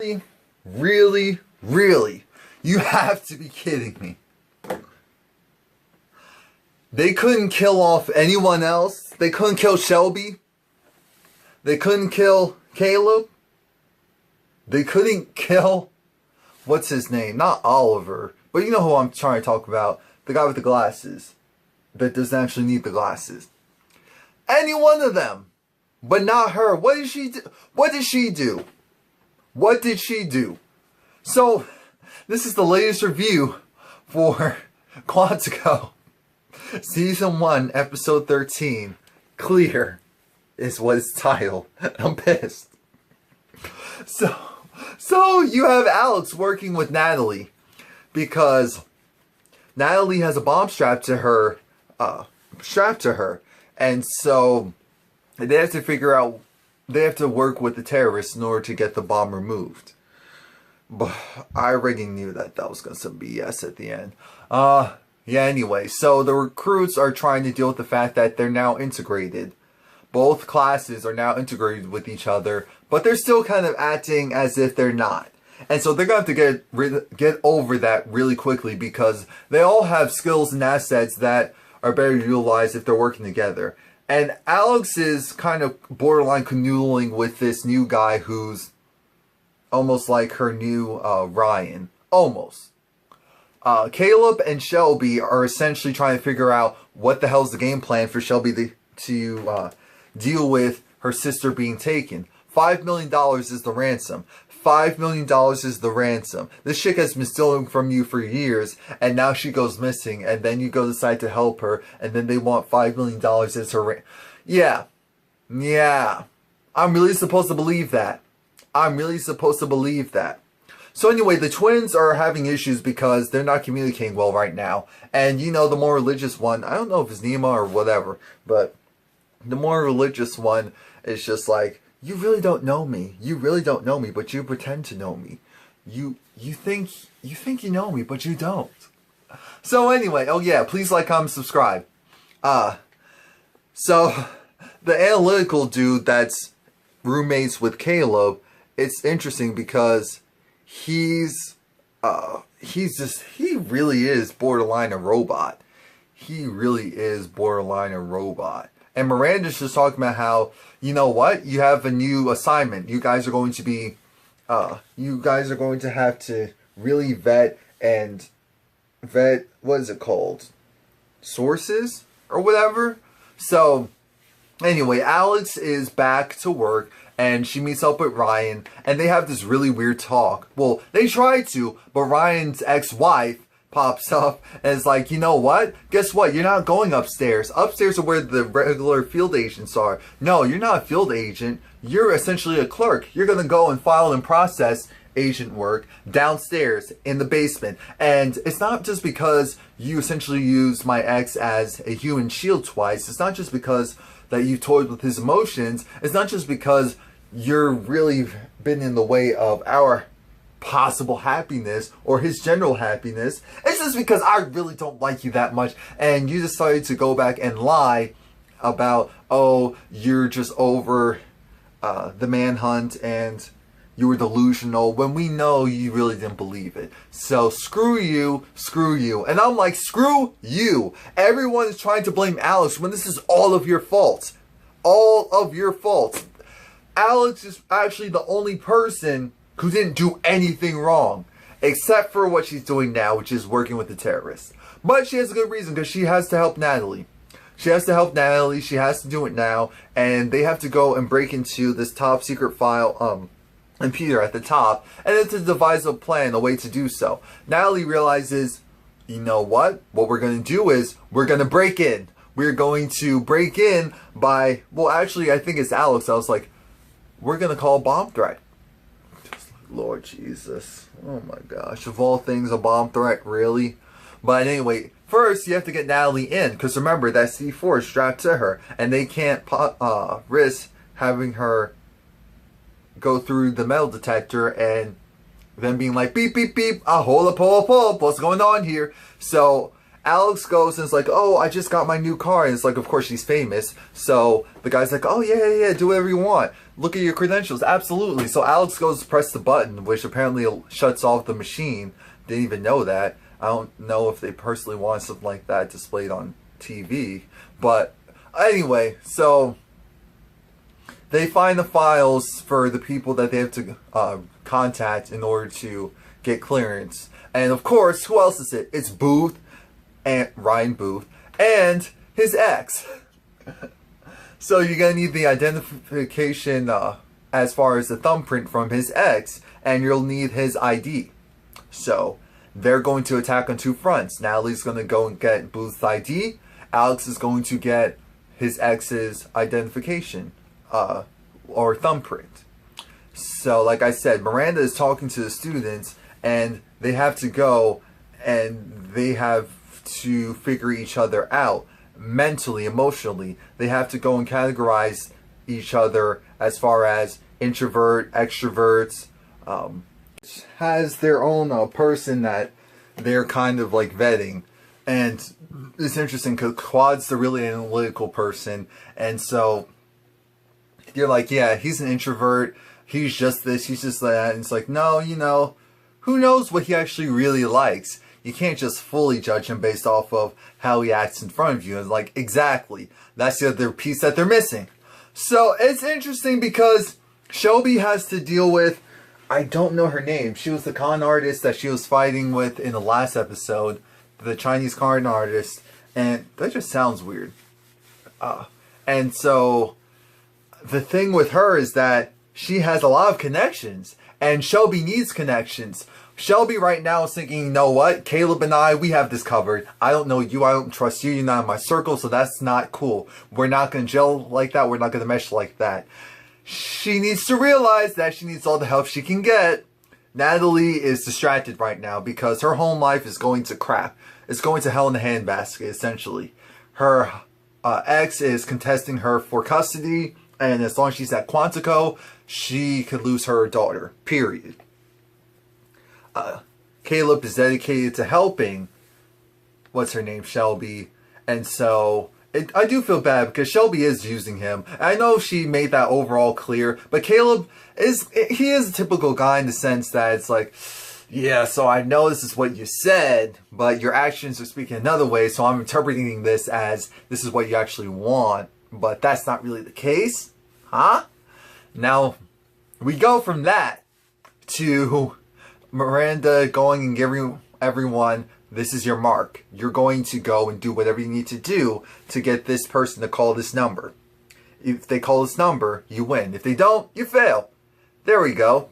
Really, really, really, you have to be kidding me. They couldn't kill off anyone else. They couldn't kill Shelby. They couldn't kill Caleb. They couldn't kill, what's his name? Not Oliver, but you know who I'm trying to talk about. The guy with the glasses. That doesn't actually need the glasses. Any one of them. But not her. What did she do? What did she do? What did she do? So, this is the latest review for Quantico. Season 1, Episode 13. Clear is what it's titled. I'm pissed. So you have Alex working with Natalie. Because Natalie has a bomb strapped to her. And so they have to figure out, they have to work with the terrorists in order to get the bomb removed. But I already knew that was going to be some BS at the end. Yeah, anyway, so the recruits are trying to deal with the fact that they're now integrated. Both classes are now integrated with each other, but they're still kind of acting as if they're not. And so they're going to have to get over that really quickly because they all have skills and assets that are better utilized if they're working together. And Alex is kind of borderline canoodling with this new guy who's almost like her new Ryan. Almost. Caleb and Shelby are essentially trying to figure out what the hell's the game plan for Shelby to deal with her sister being taken. $5 million is the ransom. $5 million is the ransom. This chick has been stealing from you for years, and now she goes missing, and then you go decide to help her, and then they want $5 million as her ransom. Yeah. I'm really supposed to believe that. So anyway, the twins are having issues because they're not communicating well right now. And you know, the more religious one, I don't know if it's Nima or whatever, but the more religious one is just like, you really don't know me. You really don't know me, but you pretend to know me. You think you know me, but you don't. So anyway, oh yeah, please like, comment, subscribe. So the analytical dude that's roommates with Caleb, it's interesting because he really is borderline a robot. He really is borderline a robot. And Miranda's just talking about how, you know what, you have a new assignment. You guys are going to have to really vet, what is it called? Sources? Or whatever? So, anyway, Alex is back to work. And she meets up with Ryan, and they have this really weird talk. Well, they try to, but Ryan's ex-wife pops up and is like, you know what? Guess what? You're not going upstairs. Upstairs are where the regular field agents are. No, you're not a field agent. You're essentially a clerk. You're going to go and file and process agent work downstairs in the basement. And it's not just because you essentially used my ex as a human shield twice. It's not just because that you toyed with his emotions. It's not just because you're really been in the way of our possible happiness or his general happiness. It's just because I really don't like you that much, and you decided to go back and lie about, oh, you're just over the manhunt and you were delusional, when we know you really didn't believe it. So screw you. And I'm like, screw you. Everyone is trying to blame Alex when this is all of your fault. All of your fault. Alex is actually the only person who didn't do anything wrong, except for what she's doing now, which is working with the terrorists. But she has a good reason, because she has to help Natalie. She has to do it now, and they have to go and break into this top secret file, computer at the top, and then to devise a plan, a way to do so. Natalie realizes, you know what? What we're going to do is, we're going to break in. We're going to break in by, well, actually, I think it's Alex. I was like, we're going to call a bomb threat. Lord Jesus. Oh my gosh. Of all things, a bomb threat, really? But anyway, first you have to get Natalie in, because remember, that C4 is strapped to her, and they can't risk having her go through the metal detector and then being like, beep, beep, beep, hold up, what's going on here? So Alex goes and is like, oh, I just got my new car. And it's like, of course, she's famous. So the guy's like, oh, yeah, do whatever you want. Look at your credentials. Absolutely. So Alex goes to press the button, which apparently shuts off the machine. Didn't even know that. I don't know if they personally want something like that displayed on TV. But anyway, so they find the files for the people that they have to contact in order to get clearance. And of course, who else is it? It's Booth, and Ryan Booth, and his ex. So you're going to need the identification as far as the thumbprint from his ex, and you'll need his ID. So they're going to attack on two fronts. Natalie's going to go and get Booth's ID. Alex is going to get his ex's identification or thumbprint. So like I said, Miranda is talking to the students, and they have to go and they have to figure each other out mentally, emotionally. They have to go and categorize each other as far as introvert, extroverts. Has their own person that they're kind of like vetting. And it's interesting because Quad's the really analytical person. And so you're like, yeah, he's an introvert. He's just this, he's just that. And it's like, no, you know, who knows what he actually really likes? You can't just fully judge him based off of how he acts in front of you. And like, exactly. That's the other piece that they're missing. So it's interesting because Shelby has to deal with, I don't know her name. She was the con artist that she was fighting with in the last episode. The Chinese con artist. And that just sounds weird. And so the thing with her is that she has a lot of connections. And Shelby needs connections. Shelby right now is thinking, you know what? Caleb and I, we have this covered. I don't know you. I don't trust you. You're not in my circle. So that's not cool. We're not going to gel like that. We're not going to mesh like that. She needs to realize that she needs all the help she can get. Natalie is distracted right now because her home life is going to crap. It's going to hell in a handbasket, essentially. Her ex is contesting her for custody. And as long as she's at Quantico, she could lose her daughter. Period. Caleb is dedicated to helping, what's her name, Shelby. And so I do feel bad because Shelby is using him. I know she made that overall clear, but Caleb is a typical guy in the sense that it's like, yeah, so I know this is what you said, but your actions are speaking another way, so I'm interpreting this as this is what you actually want, but that's not really the case. Huh? Now, we go from that to Miranda going and giving everyone, this is your mark. You're going to go and do whatever you need to do to get this person to call this number. If they call this number, you win. If they don't, you fail. There we go.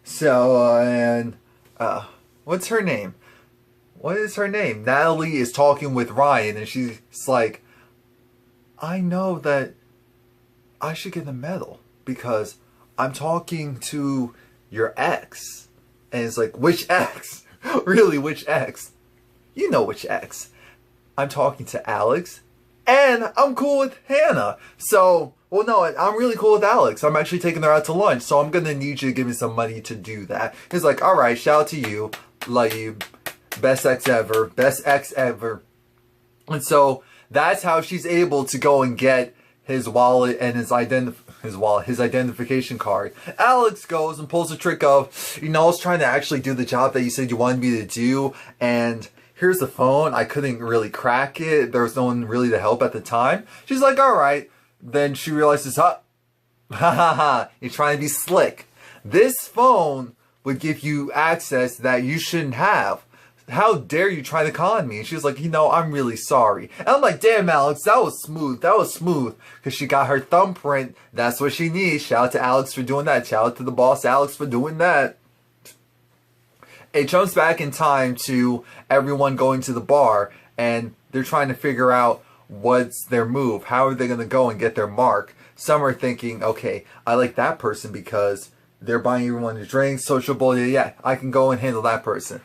So, what's her name? What is her name? Natalie is talking with Ryan, and she's like, I know that I should get a medal because I'm talking to your ex. And it's like, which ex? Really, which ex? You know which ex. I'm talking to Alex. And I'm cool with Hannah. So, well, no, I'm really cool with Alex. I'm actually taking her out to lunch. So I'm going to need you to give me some money to do that. He's like, all right, shout out to you. Love you. Best ex ever. Best ex ever. And so that's how she's able to go and get his wallet and his identification card. Alex goes and pulls the trick of, you know, I was trying to actually do the job that you said you wanted me to do, and here's the phone. I couldn't really crack it. There was no one really to help at the time. She's like, all right. Then she realizes, ha ha ha, you're trying to be slick. This phone would give you access that you shouldn't have. How dare you try to con me? And she was like, you know, I'm really sorry. And I'm like, damn, Alex, that was smooth. That was smooth. Because she got her thumbprint. That's what she needs. Shout out to Alex for doing that. Shout out to the boss, Alex, for doing that. It jumps back in time to everyone going to the bar. And they're trying to figure out what's their move. How are they going to go and get their mark? Some are thinking, okay, I like that person because they're buying everyone a drink, sociable. Yeah, I can go and handle that person.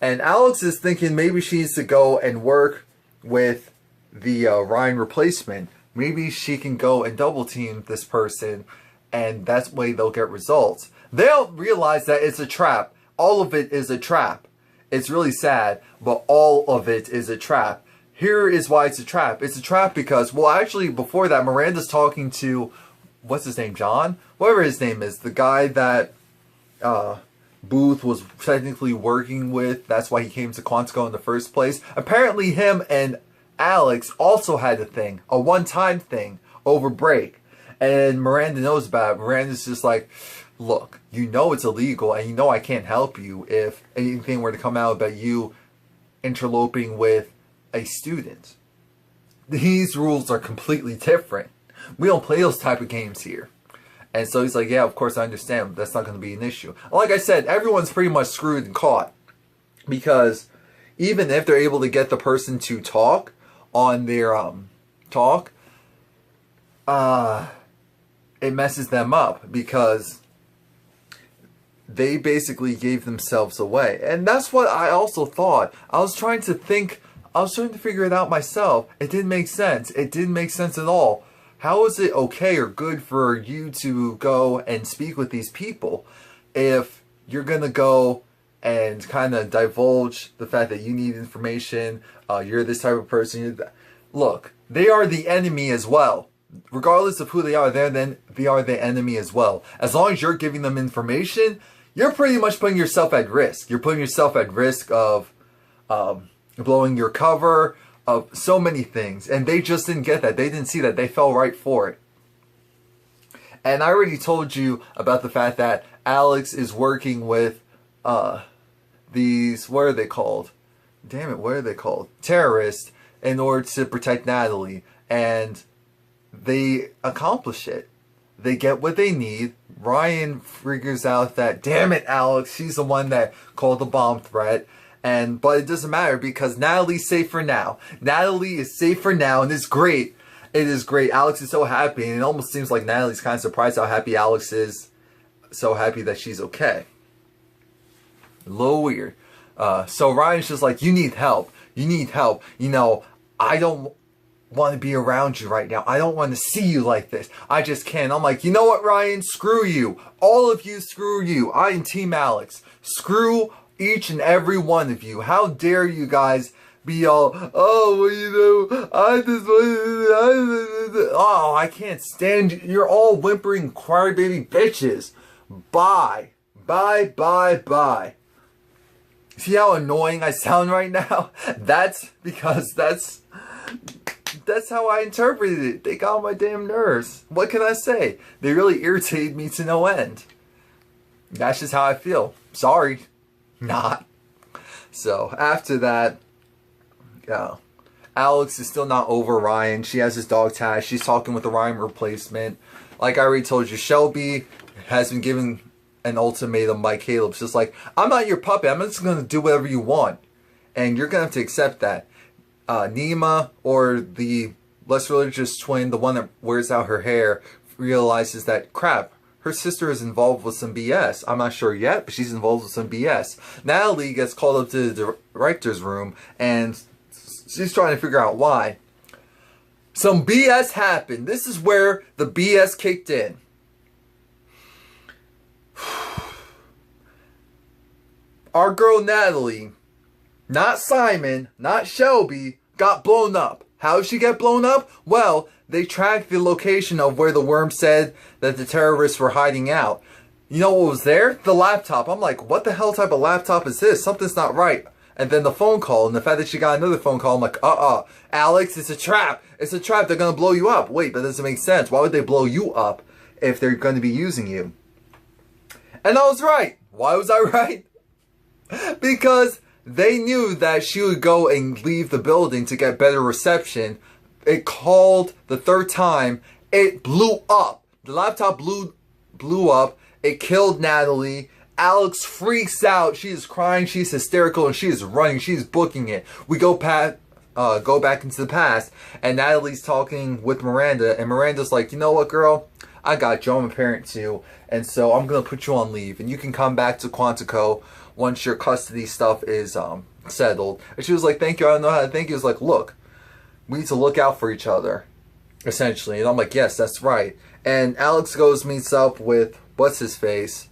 And Alex is thinking maybe she needs to go and work with the Ryan replacement. Maybe she can go and double team this person, and that's the way they'll get results. They don't realize that it's a trap. All of it is a trap. It's really sad, but all of it is a trap. Here is why it's a trap. It's a trap because, well, actually, before that, Miranda's talking to, what's his name, John? Whatever his name is, the guy that Booth was technically working with. That's why he came to Quantico in the first place. Apparently, him and Alex also had a thing, a one-time thing over break. And Miranda knows about it. Miranda's just like, look, you know it's illegal, and you know I can't help you if anything were to come out about you interloping with a student. These rules are completely different. We don't play those type of games here. And so he's like, yeah, of course I understand. But that's not going to be an issue. Like I said, everyone's pretty much screwed and caught. Because even if they're able to get the person to talk on their talk, it messes them up. Because they basically gave themselves away. And that's what I also thought. I was trying to figure it out myself. It didn't make sense. It didn't make sense at all. How is it okay or good for you to go and speak with these people if you're going to go and kind of divulge the fact that you need information, you're this type of person? Look, they are the enemy as well. Regardless of who they are the enemy as well. As long as you're giving them information, you're pretty much putting yourself at risk. You're putting yourself at risk of blowing your cover, of so many things. And they just didn't get that. They didn't see that. They fell right for it. And I already told you about the fact that Alex is working with these, what are they called? Damn it, what are they called? Terrorists, in order to protect Natalie. And they accomplish it. They get what they need. Ryan figures out that, damn it, Alex, she's the one that called the bomb threat. But it doesn't matter because Natalie's safe for now. Natalie is safe for now, and it's great. It is great. Alex is so happy, and it almost seems like Natalie's kind of surprised how happy Alex is. So happy that she's okay. A little weird. So Ryan's just like, you need help. You need help. You know, I don't want to be around you right now. I don't want to see you like this. I just can't. I'm like, you know what, Ryan? Screw you. All of you, screw you. I am Team Alex. Screw each and every one of you. How dare you guys be all, oh, well, you know, oh, I can't stand you. You're all whimpering crybaby bitches. Bye. Bye, bye, bye. See how annoying I sound right now? That's because that's how I interpreted it. They got on my damn nerves. What can I say? They really irritated me to no end. That's just how I feel. Sorry. Not. So after that, Alex is still not over Ryan. She has his dog tag. She's talking with the Ryan replacement. Like I already told you, Shelby has been given an ultimatum by Caleb. It's just like, I'm not your puppet. I'm just going to do whatever you want. And you're going to have to accept that. Nima, or the less religious twin, the one that wears out her hair, realizes that, crap, her sister is involved with some BS. I'm not sure yet, but she's involved with some BS. Natalie gets called up to the director's room, and she's trying to figure out why. Some BS happened. This is where the BS kicked in. Our girl Natalie, not Simon, not Shelby, got blown up. How did she get blown up? Well, they tracked the location of where the worm said that the terrorists were hiding out. You know what was there? The laptop. I'm like, what the hell type of laptop is this? Something's not right. And then the phone call, and the fact that she got another phone call, I'm like, Alex, it's a trap. It's a trap. They're going to blow you up. Wait, that doesn't make sense. Why would they blow you up if they're going to be using you? And I was right. Why was I right? Because they knew that she would go and leave the building to get better reception. It called the third time. It blew up. The laptop blew up. It killed Natalie. Alex freaks out. She is crying. She's hysterical, and she is running. She's booking it. We go back into the past, and Natalie's talking with Miranda, and Miranda's like, you know what, girl? I got you. I'm a parent too, and so I'm gonna put you on leave, and you can come back to Quantico once your custody stuff is settled. And she was like, thank you. I don't know how to thank you. It was like, look, we need to look out for each other, essentially. And I'm like, yes, that's right. And Alex goes, meets up with what's his face,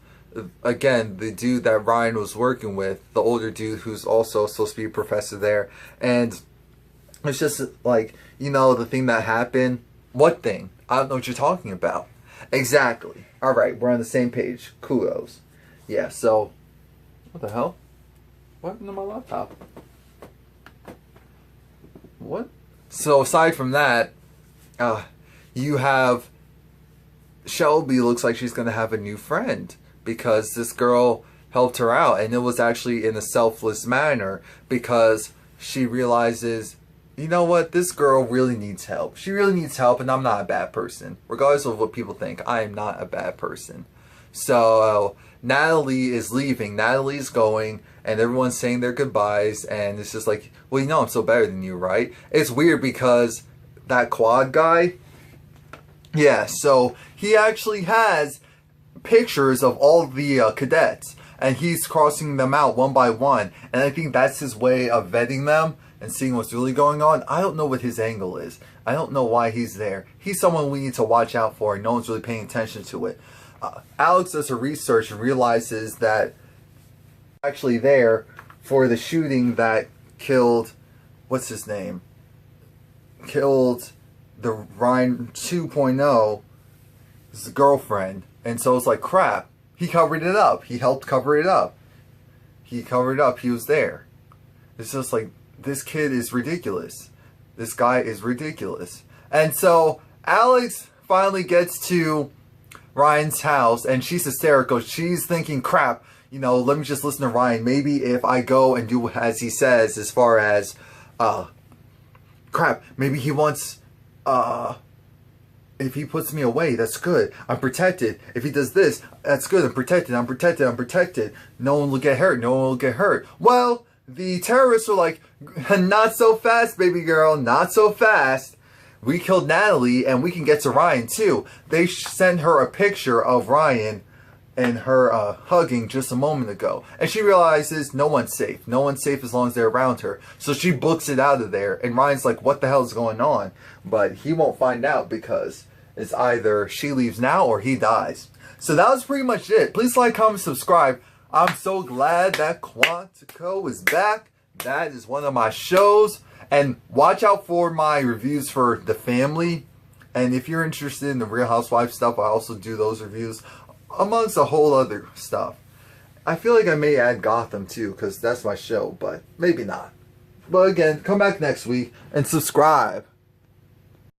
again, the dude that Ryan was working with, the older dude who's also supposed to be a professor there. And it's just like, you know, the thing that happened. What thing? I don't know what you're talking about. Exactly. Alright, we're on the same page. Kudos. Yeah, so, what the hell? What happened to my laptop? What? So aside from that, you have Shelby looks like she's going to have a new friend because this girl helped her out, and it was actually in a selfless manner because she realizes, you know what, this girl really needs help. She really needs help, and I'm not a bad person. Regardless of what people think, I am not a bad person. So Natalie is leaving. Natalie's going, and everyone's saying their goodbyes, and it's just like, well, you know I'm so better than you, right? It's weird because that quad guy, yeah, so he actually has pictures of all the cadets, and he's crossing them out one by one, and I think that's his way of vetting them and seeing what's really going on. I don't know what his angle is. I don't know why he's there. He's someone we need to watch out for, and no one's really paying attention to it. Alex does her research and realizes that actually there for the shooting that killed, what's his name? Killed the Ryan 2.0's girlfriend. And so it's like, crap. He covered it up. He helped cover it up. He covered it up. He was there. It's just like, this kid is ridiculous. This guy is ridiculous. And so Alex finally gets to Ryan's house, and she's hysterical. She's thinking, crap, you know, let me just listen to Ryan. Maybe if I go and do as he says, as far as, crap, maybe he wants, if he puts me away, that's good. I'm protected. If he does this, that's good. I'm protected. I'm protected. I'm protected. No one will get hurt. No one will get hurt. Well, the terrorists were like, not so fast, baby girl. Not so fast. We killed Natalie, and we can get to Ryan, too. They sent her a picture of Ryan and her hugging just a moment ago. And she realizes no one's safe. No one's safe as long as they're around her. So she books it out of there. And Ryan's like, what the hell is going on? But he won't find out because it's either she leaves now or he dies. So that was pretty much it. Please like, comment, subscribe. I'm so glad that Quantico is back. That is one of my shows. And watch out for my reviews for The Family. And if you're interested in the Real Housewives stuff, I also do those reviews, amongst a whole other stuff. I feel like I may add Gotham too, because that's my show, but maybe not. But again, come back next week and subscribe.